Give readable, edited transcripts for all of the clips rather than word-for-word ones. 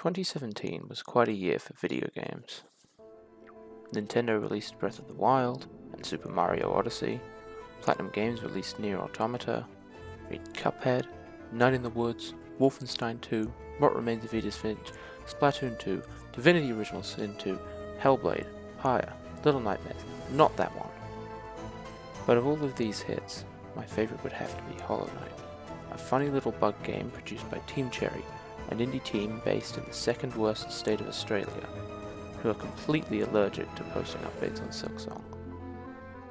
2017 was quite a year for video games. Nintendo released Breath of the Wild and Super Mario Odyssey, Platinum Games released Nier Automata, made Cuphead, Night in the Woods, Wolfenstein 2, What Remains of Edith Finch, Splatoon 2, Divinity Original Sin 2, Hellblade, Pyre, Little Nightmares, not that one. But of all of these hits, my favourite would have to be Hollow Knight, a funny little bug game produced by Team Cherry, an indie team based in the second worst state of Australia, who are completely allergic to posting updates on silksong.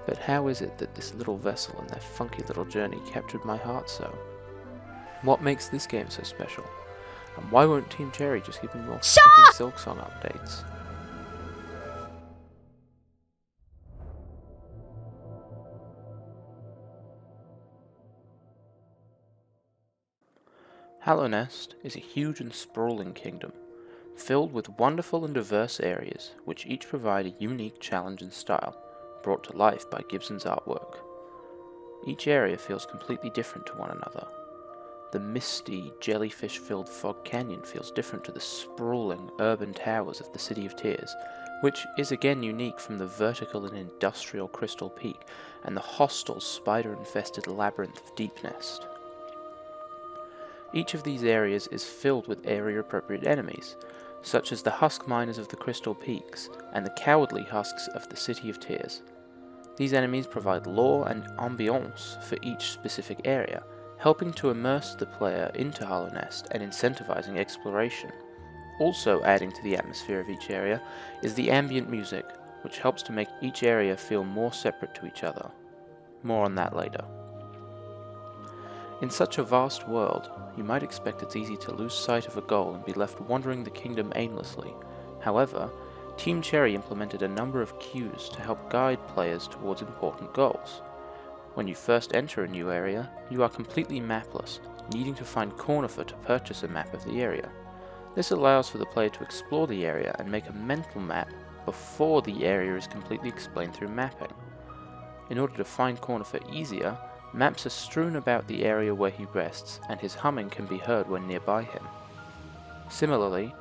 But how is it that this little vessel and their funky little journey captured my heart so? What makes this game so special? And why won't Team Cherry just give me more fucking silksong updates? Hallownest is a huge and sprawling kingdom, filled with wonderful and diverse areas, which each provide a unique challenge and style, brought to life by Gibson's artwork. Each area feels completely different to one another. The misty, jellyfish-filled Fog Canyon feels different to the sprawling, urban towers of the City of Tears, which is again unique from the vertical and industrial Crystal Peak and the hostile, spider-infested labyrinth of Deep Nest. Each of these areas is filled with area-appropriate enemies, such as the husk miners of the Crystal Peaks and the cowardly husks of the City of Tears. These enemies provide lore and ambiance for each specific area, helping to immerse the player into Hallownest and incentivizing exploration. Also adding to the atmosphere of each area is the ambient music, which helps to make each area feel more separate to each other. More on that later. In such a vast world, you might expect it's easy to lose sight of a goal and be left wandering the kingdom aimlessly. However, Team Cherry implemented a number of cues to help guide players towards important goals. When you first enter a new area, you are completely mapless, needing to find Cornifer to purchase a map of the area. This allows for the player to explore the area and make a mental map before the area is completely explained through mapping. In order to find Cornifer easier, maps are strewn about the area where he rests, and his humming can be heard when nearby him. Similarly,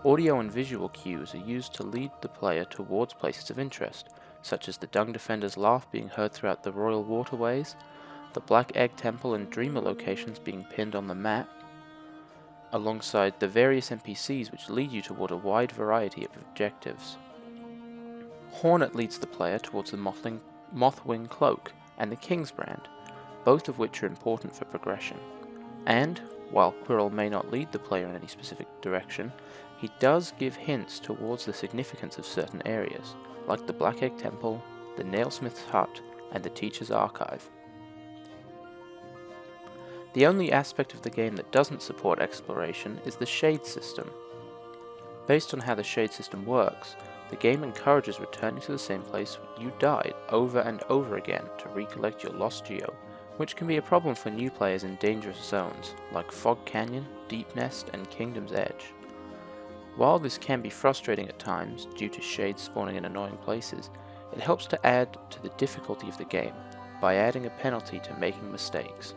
audio and visual cues are used to lead the player towards places of interest, such as the Dung Defender's laugh being heard throughout the Royal Waterways, the Black Egg Temple and Dreamer locations being pinned on the map, alongside the various NPCs which lead you toward a wide variety of objectives. Hornet leads the player towards the Mothwing Cloak and the King's Brand, both of which are important for progression. And, while Quirrell may not lead the player in any specific direction, he does give hints towards the significance of certain areas, like the Black Egg Temple, the Nailsmith's Hut, and the Teacher's Archive. The only aspect of the game that doesn't support exploration is the Shade system. Based on how the Shade system works, the game encourages returning to the same place you died over and over again to recollect your lost geo, which can be a problem for new players in dangerous zones like Fog Canyon, Deep Nest, and Kingdom's Edge. While this can be frustrating at times due to shades spawning in annoying places, it helps to add to the difficulty of the game by adding a penalty to making mistakes.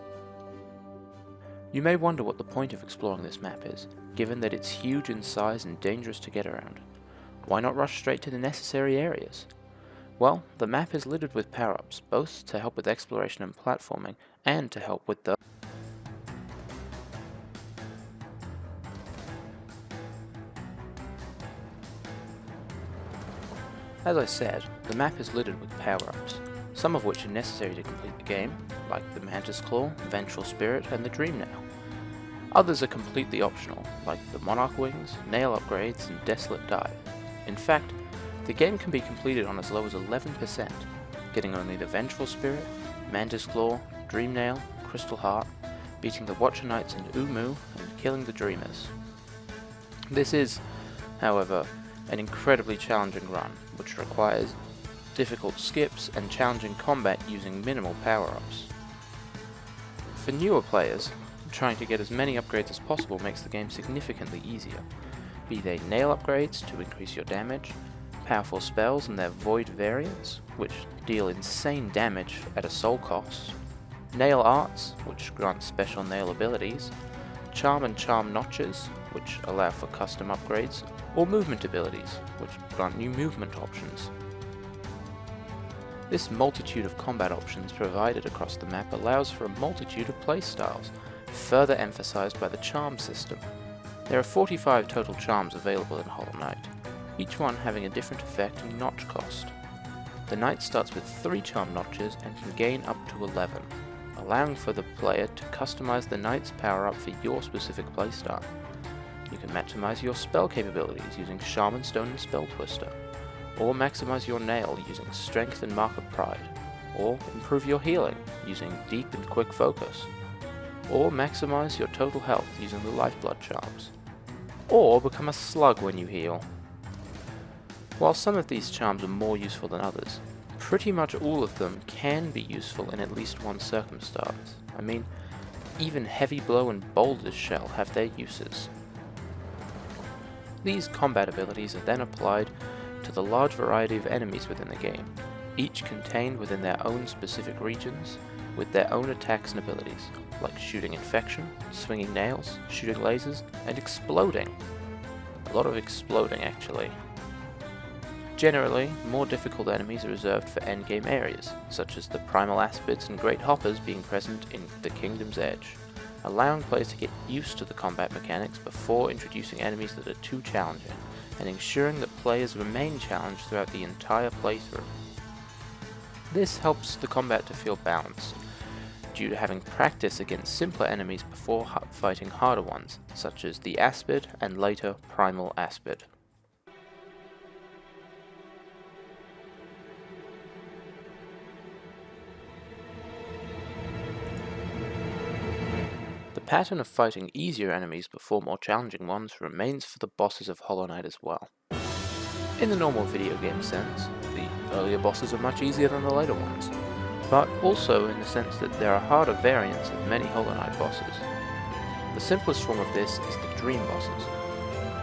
You may wonder what the point of exploring this map is, given that it's huge in size and dangerous to get around. Why not rush straight to the necessary areas? Well, the map is littered with power-ups, both to help with exploration and platforming, and to help with the As I said, the map is littered with power-ups, some of which are necessary to complete the game, like the Mantis Claw, Vengeful Spirit, and the Dream Nail. Others are completely optional, like the Monarch Wings, Nail Upgrades, and Desolate Dive. In fact, the game can be completed on as low as 11%, getting only the Vengeful Spirit, Mantis Claw, Dream Nail, Crystal Heart, beating the Watcher Knights and Umu, and killing the Dreamers. This is, however, an incredibly challenging run, which requires difficult skips and challenging combat using minimal power-ups. For newer players, trying to get as many upgrades as possible makes the game significantly easier, be they nail upgrades to increase your damage, powerful spells and their void variants, which deal insane damage at a soul cost, nail arts, which grant special nail abilities, charm and charm notches, which allow for custom upgrades, or movement abilities, which grant new movement options. This multitude of combat options provided across the map allows for a multitude of playstyles, further emphasized by the charm system. There are 45 total charms available in Hollow Knight, each one having a different effect and notch cost. The Knight starts with 3 charm notches and can gain up to 11, allowing for the player to customize the Knight's power up for your specific playstyle. You can maximize your spell capabilities using Shaman Stone and Spell Twister, or maximize your nail using Strength and Mark of Pride, or improve your healing using Deep and Quick Focus, or maximize your total health using the Lifeblood charms, or become a slug when you heal. While some of these charms are more useful than others, pretty much all of them can be useful in at least one circumstance. I mean, even Heavy Blow and Boulder's Shell have their uses. These combat abilities are then applied to the large variety of enemies within the game, each contained within their own specific regions, with their own attacks and abilities, like shooting infection, swinging nails, shooting lasers, and exploding. A lot of exploding, actually. Generally, more difficult enemies are reserved for endgame areas, such as the primal aspids and great hoppers being present in the Kingdom's Edge, allowing players to get used to the combat mechanics before introducing enemies that are too challenging, and ensuring that players remain challenged throughout the entire playthrough. This helps the combat to feel balanced, due to having practice against simpler enemies before fighting harder ones, such as the Aspid and later Primal Aspid. The pattern of fighting easier enemies before more challenging ones remains for the bosses of Hollow Knight as well. In the normal video game sense, the earlier bosses are much easier than the later ones, but also in the sense that there are harder variants of many Hollow Knight bosses. The simplest form of this is the Dream bosses.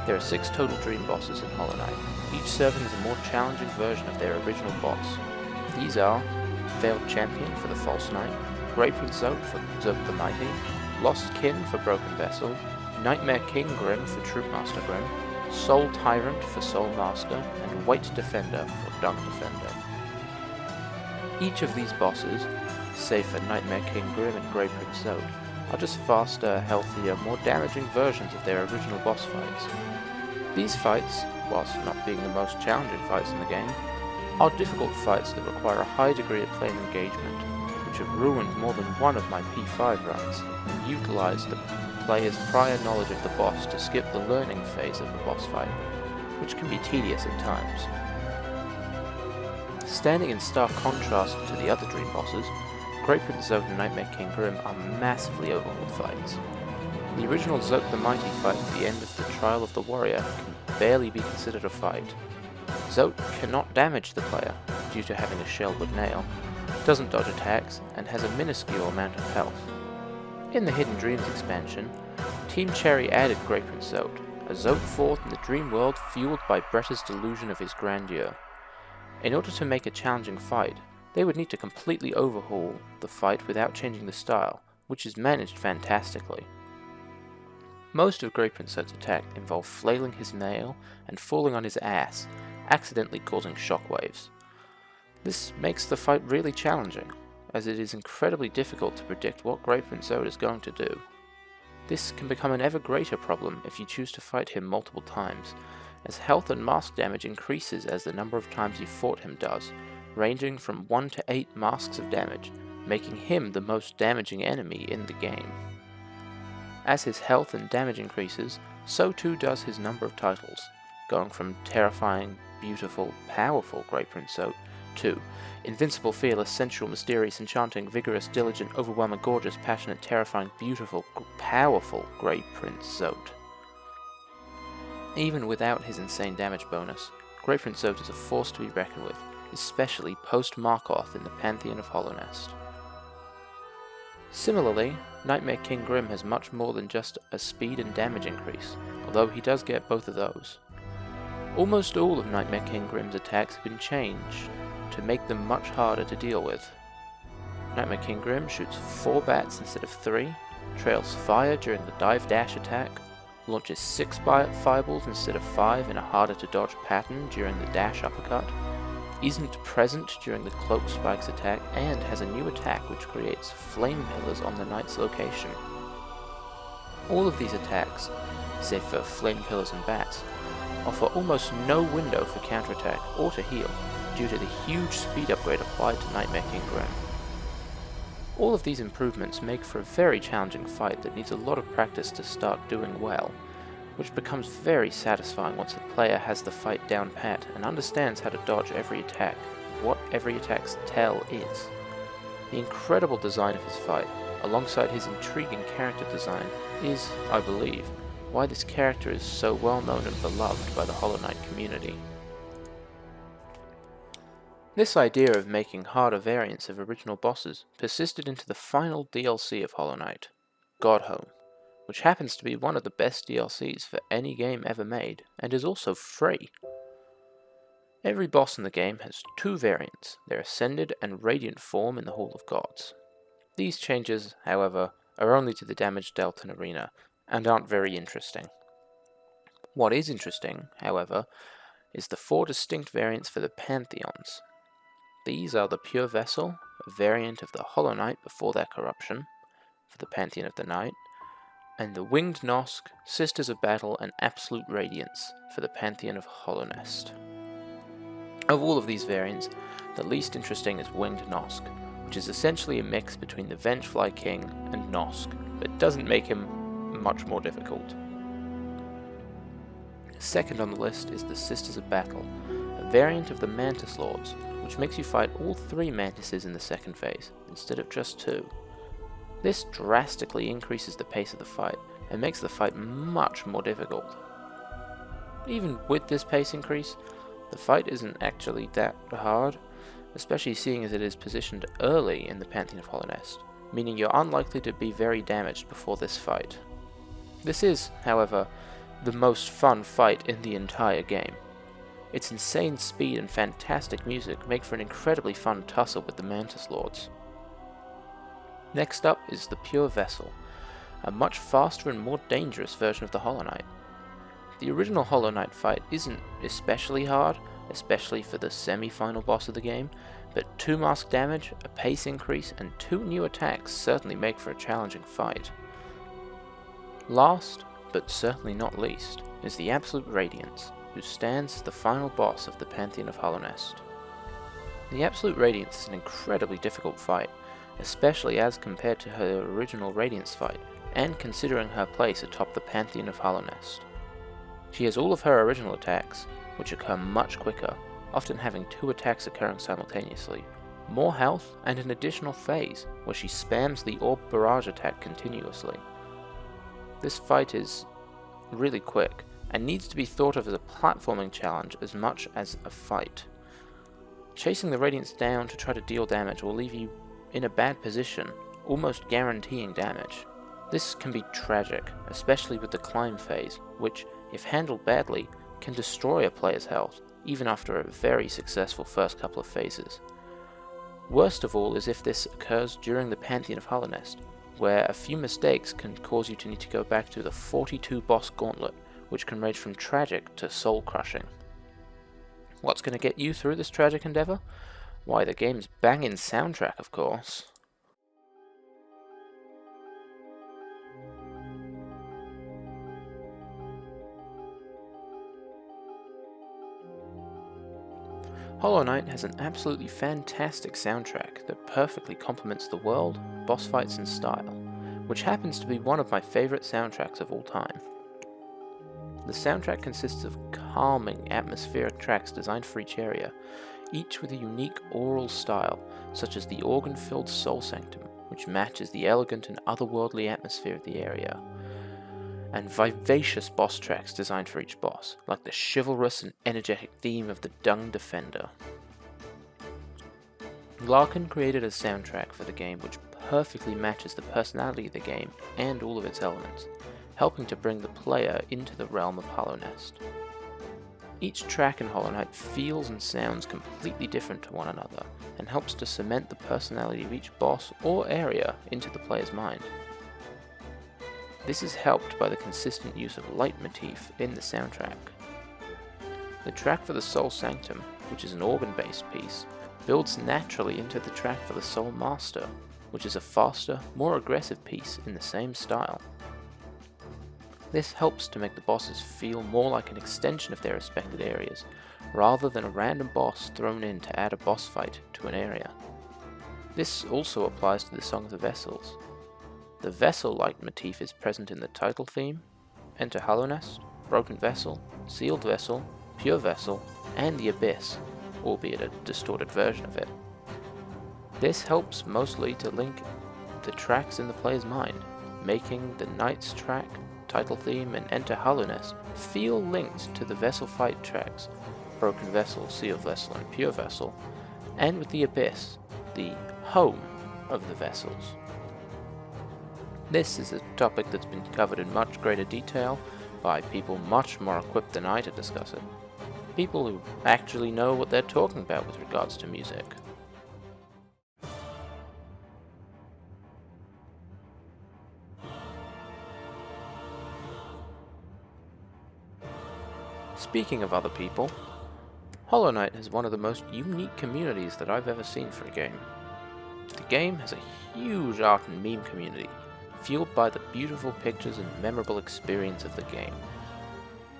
There are 6 total Dream bosses in Hollow Knight, each serving as a more challenging version of their original boss. These are Veiled Champion for the False Knight, Grey Prince Zote for Zote the Mighty, Lost Kin for Broken Vessel, Nightmare King Grim for Troopmaster Grim, Soul Tyrant for Soul Master, and White Defender for Dark Defender. Each of these bosses, save for Nightmare King Grim and Grey Prince Zote, are just faster, healthier, more damaging versions of their original boss fights. These fights, whilst not being the most challenging fights in the game, are difficult fights that require a high degree of player engagement, which have ruined more than one of my P5 runs, and utilised the player's prior knowledge of the boss to skip the learning phase of the boss fight, which can be tedious at times. Standing in stark contrast to the other Dream bosses, Grey Prince Zote and Nightmare King Grim are massively overhauled fights. The original Zote the Mighty fight at the end of the Trial of the Warrior can barely be considered a fight. Zote cannot damage the player due to having a shell-wood nail, doesn't dodge attacks, and has a minuscule amount of health. In the Hidden Dreams expansion, Team Cherry added Grey Prince Zote, a Zote forth in the dream world fueled by Bretta's delusion of his grandeur. In order to make a challenging fight, they would need to completely overhaul the fight without changing the style, which is managed fantastically. Most of Grey Prince Zote's attack involve flailing his nail and falling on his ass, accidentally causing shockwaves. This makes the fight really challenging, as it is incredibly difficult to predict what Grey Prince Zote is going to do. This can become an ever greater problem if you choose to fight him multiple times, as health and mask damage increases as the number of times you fought him does, ranging from 1 to 8 masks of damage, making him the most damaging enemy in the game. As his health and damage increases, so too does his number of titles, going from terrifying, beautiful, powerful Grey Prince Zote to invincible, fearless, sensual, mysterious, enchanting, vigorous, diligent, overwhelming, gorgeous, passionate, terrifying, beautiful, powerful Grey Prince Zote. Even without his insane damage bonus, Grey Prince Zote is a force to be reckoned with, especially post-Markoth in the Pantheon of Hollownest. Similarly, Nightmare King Grim has much more than just a speed and damage increase, although he does get both of those. Almost all of Nightmare King Grim's attacks have been changed to make them much harder to deal with. Nightmare King Grim shoots 4 bats instead of 3, trails fire during the dive dash attack, launches 6 fireballs instead of 5 in a harder to dodge pattern during the dash uppercut, isn't present during the cloak spikes attack, and has a new attack which creates flame pillars on the knight's location. All of these attacks, save for flame pillars and bats, offer almost no window for counterattack or to heal due to the huge speed upgrade applied to Nightmare King Grim. All of these improvements make for a very challenging fight that needs a lot of practice to start doing well, which becomes very satisfying once the player has the fight down pat and understands how to dodge every attack, what every attack's tell is. The incredible design of his fight, alongside his intriguing character design, is, I believe, why this character is so well known and beloved by the Hollow Knight community. This idea of making harder variants of original bosses persisted into the final DLC of Hollow Knight, Godhome, which happens to be one of the best DLCs for any game ever made, and is also free. Every boss in the game has 2 variants, their Ascended and Radiant form in the Hall of Gods. These changes, however, are only to the damage dealt in Arena, and aren't very interesting. What is interesting, however, is the 4 distinct variants for the Pantheons. These are the Pure Vessel, a variant of the Hollow Knight before their corruption, for the Pantheon of the Night, and the Winged Nosk, Sisters of Battle, and Absolute Radiance for the Pantheon of Hollownest. Of all of these variants, the least interesting is Winged Nosk, which is essentially a mix between the Vengefly King and Nosk, but doesn't make him much more difficult. Second on the list is the Sisters of Battle, a variant of the Mantis Lords, which makes you fight all 3 Mantises in the second phase, instead of just 2. This drastically increases the pace of the fight, and makes the fight much more difficult. Even with this pace increase, the fight isn't actually that hard, especially seeing as it is positioned early in the Pantheon of Hollownest, meaning you're unlikely to be very damaged before this fight. This is, however, the most fun fight in the entire game. Its insane speed and fantastic music make for an incredibly fun tussle with the Mantis Lords. Next up is the Pure Vessel, a much faster and more dangerous version of the Hollow Knight. The original Hollow Knight fight isn't especially hard, especially for the semi-final boss of the game, but 2 mask damage, a pace increase, and 2 new attacks certainly make for a challenging fight. Last, but certainly not least, is the Absolute Radiance, who stands as the final boss of the Pantheon of Hollownest. The Absolute Radiance is an incredibly difficult fight, especially as compared to her original Radiance fight, and considering her place atop the Pantheon of Hollownest. She has all of her original attacks, which occur much quicker, often having 2 attacks occurring simultaneously, more health, and an additional phase, where she spams the Orb Barrage attack continuously. This fight is really quick, and needs to be thought of as a platforming challenge as much as a fight. Chasing the Radiance down to try to deal damage will leave you in a bad position, almost guaranteeing damage. This can be tragic, especially with the climb phase, which, if handled badly, can destroy a player's health, even after a very successful first couple of phases. Worst of all is if this occurs during the Pantheon of Hollownest, where a few mistakes can cause you to need to go back to the 42 boss gauntlet, which can range from tragic to soul-crushing. What's going to get you through this tragic endeavour? Why, the game's banging soundtrack, of course. Hollow Knight has an absolutely fantastic soundtrack that perfectly complements the world, boss fights and style, which happens to be one of my favourite soundtracks of all time. The soundtrack consists of calming, atmospheric tracks designed for each area, each with a unique aural style, such as the organ-filled Soul Sanctum, which matches the elegant and otherworldly atmosphere of the area, and vivacious boss tracks designed for each boss, like the chivalrous and energetic theme of the Dung Defender. Larkin created a soundtrack for the game which perfectly matches the personality of the game and all of its elements, helping to bring the player into the realm of Hollownest. Each track in Hollow Knight feels and sounds completely different to one another, and helps to cement the personality of each boss or area into the player's mind. This is helped by the consistent use of leitmotif in the soundtrack. The track for the Soul Sanctum, which is an organ-based piece, builds naturally into the track for the Soul Master, which is a faster, more aggressive piece in the same style. This helps to make the bosses feel more like an extension of their respected areas, rather than a random boss thrown in to add a boss fight to an area. This also applies to the Song of the Vessels. The Vessel leitmotif is present in the title theme, Enter Hallownest, Broken Vessel, Sealed Vessel, Pure Vessel, and the Abyss, albeit a distorted version of it. This helps mostly to link the tracks in the player's mind, making the Knight's track, title theme, and Enter Hallownest feel linked to the Vessel fight tracks, Broken Vessel, Sealed Vessel, and Pure Vessel, and with the Abyss, the home of the Vessels. This is a topic that's been covered in much greater detail by people much more equipped than I to discuss it. People who actually know what they're talking about with regards to music. Speaking of other people, Hollow Knight is one of the most unique communities that I've ever seen for a game. The game has a huge art and meme community, fueled by the beautiful pictures and memorable experience of the game.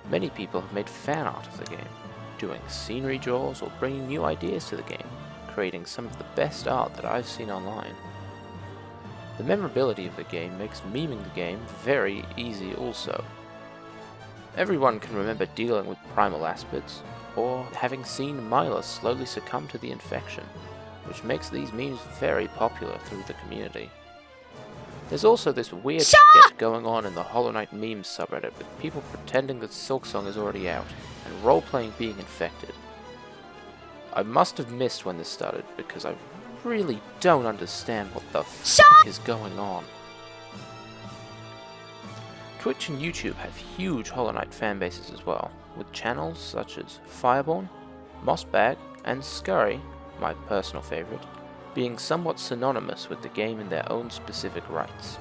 Many people have made fan art of the game, doing scenery draws or bringing new ideas to the game, creating some of the best art that I've seen online. The memorability of the game makes memeing the game very easy also. Everyone can remember dealing with primal aspids, or having seen Myla slowly succumb to the infection, which makes these memes very popular through the community. There's also this weird shit going on in the Hollow Knight memes subreddit with people pretending that Silksong is already out, and role-playing being infected. I must have missed when this started, because I really don't understand what the f*** is going on. Twitch and YouTube have huge Hollow Knight fanbases as well, with channels such as Fireborn, Mossbag, and Scurry, my personal favourite, being somewhat synonymous with the game in their own specific rights.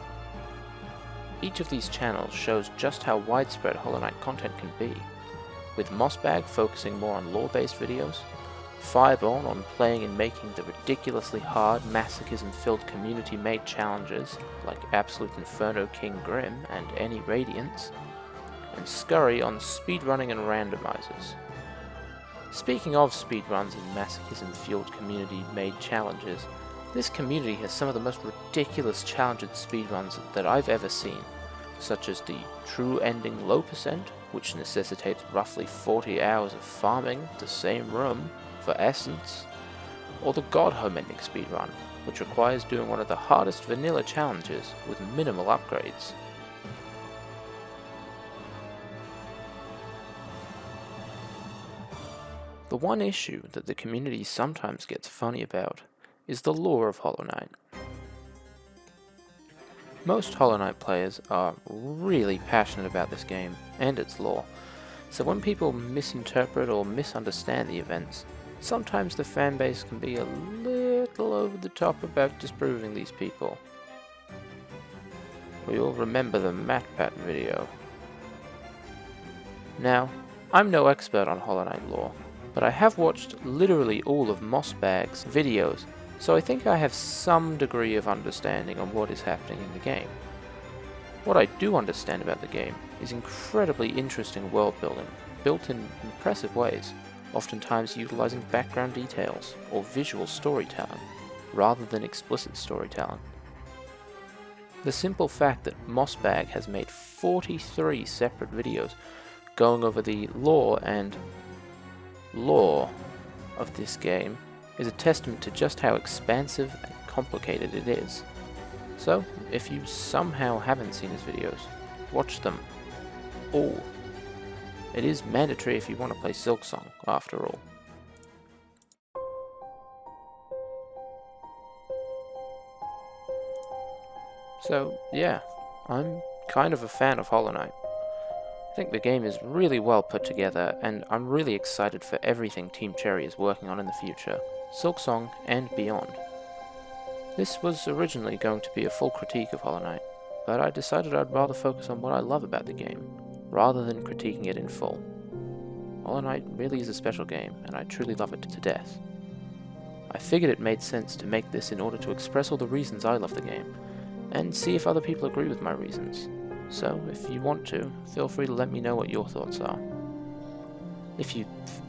Each of these channels shows just how widespread Hollow Knight content can be, with Mossbag focusing more on lore-based videos, Fireborn on playing and making the ridiculously hard, masochism-filled community-made challenges like Absolute Inferno King Grim and Any Radiance, and Scurry on speedrunning and randomizers. Speaking of speedruns and masochism-fueled community-made challenges, this community has some of the most ridiculous challenged speedruns that I've ever seen, such as the True Ending Low Percent, which necessitates roughly 40 hours of farming the same room for essence, or the God Home Ending speedrun, which requires doing one of the hardest vanilla challenges with minimal upgrades. The one issue that the community sometimes gets funny about is the lore of Hollow Knight. Most Hollow Knight players are really passionate about this game and its lore, so when people misinterpret or misunderstand the events, sometimes the fanbase can be a little over the top about disproving these people. We all remember the MatPat video. Now, I'm no expert on Hollow Knight lore, but I have watched literally all of Mossbag's videos, so I think I have some degree of understanding on what is happening in the game. What I do understand about the game is incredibly interesting world building, built in impressive ways, oftentimes utilizing background details or visual storytelling, rather than explicit storytelling. The simple fact that Mossbag has made 43 separate videos going over the lore of this game is a testament to just how expansive and complicated it is. So, if you somehow haven't seen his videos, watch them all. It is mandatory if you want to play Silksong, after all. So, yeah, I'm kind of a fan of Hollow Knight. I think the game is really well put together, and I'm really excited for everything Team Cherry is working on in the future, Silksong and beyond. This was originally going to be a full critique of Hollow Knight, but I decided I'd rather focus on what I love about the game, rather than critiquing it in full. Hollow Knight really is a special game, and I truly love it to death. I figured it made sense to make this in order to express all the reasons I love the game, and see if other people agree with my reasons. So, if you want to, feel free to let me know what your thoughts are. If you've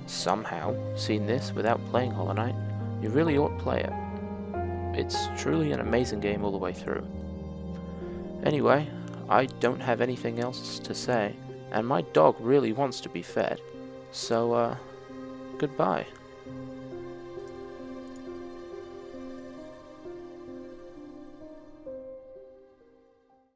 somehow seen this without playing Hollow Knight, you really ought to play it. It's truly an amazing game all the way through. Anyway, I don't have anything else to say, and my dog really wants to be fed. So, goodbye.